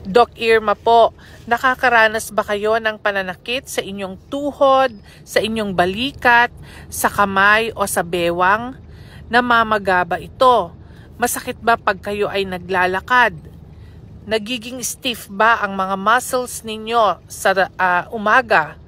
Doc Irma po, nakakaranas ba kayo ng pananakit sa inyong tuhod, sa inyong balikat, sa kamay o sa bewang? Namamaga ba ito? Masakit ba pag kayo ay naglalakad? Nagiging stiff ba ang mga muscles ninyo sa umaga?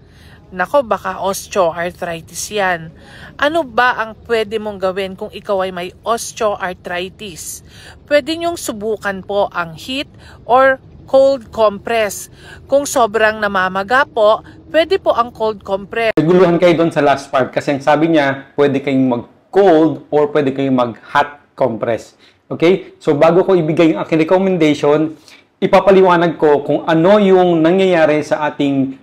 Nako, baka osteoarthritis yan. Ano ba ang pwede mong gawin kung ikaw ay may osteoarthritis? Pwede nyong subukan po ang heat or cold compress. Kung sobrang namamaga po, pwede po ang cold compress. Naguluhan kayo doon sa last part kasi sabi niya pwede kayong mag-cold or pwede kayong mag-hot compress. Okay? So bago ko ibigay yung aking recommendation, ipapaliwanag ko kung ano yung nangyayari sa ating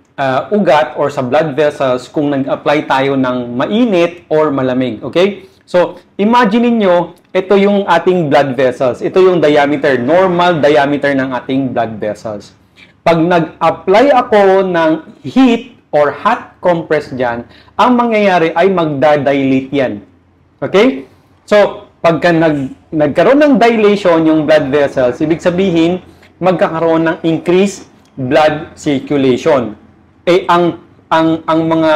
ugat or sa blood vessels kung nag-apply tayo ng mainit or malamig. Okay? So, imagine niyo ito yung ating blood vessels. Ito yung diameter, normal diameter ng ating blood vessels. Pag nag-apply ako ng heat or hot compress dyan, ang mangyayari ay magdadilate yan. Okay? So, pagka nagkaroon ng dilation yung blood vessels, ibig sabihin, magkakaroon ng increased blood circulation. Ang mga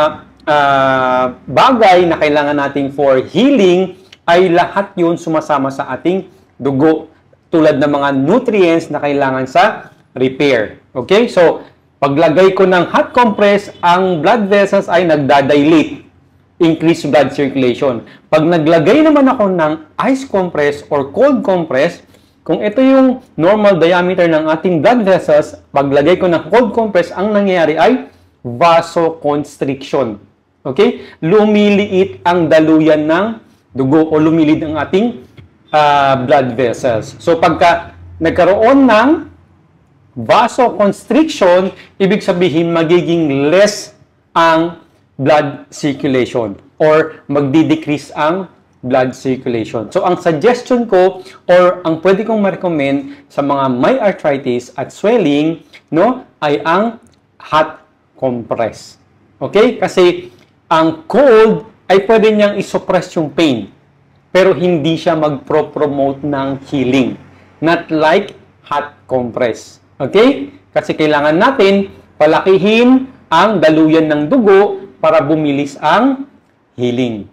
bagay na kailangan natin for healing ay lahat yun sumasama sa ating dugo tulad ng mga nutrients na kailangan sa repair. Okay? So, paglagay ko ng hot compress, ang blood vessels ay nagdadilate, increase blood circulation. Pag naglagay naman ako ng ice compress or cold compress, kung ito yung normal diameter ng ating blood vessels, paglagay ko ng cold compress, ang nangyayari ay vasoconstriction. Okay? Lumiliit ang daluyan ng dugo o lumilid ang ating blood vessels. So, pagka nagkaroon ng vasoconstriction, ibig sabihin magiging less ang blood circulation or magdi-decrease ang blood circulation. So, ang suggestion ko or ang pwede kong ma-recommend sa mga may arthritis at swelling, no, ay ang hot compress. Okay? Kasi ang cold ay pwede niyang isuppress yung pain. Pero hindi siya mag-promote ng healing. Not like hot compress. Okay? Kasi kailangan natin palakihin ang daluyan ng dugo para bumilis ang healing.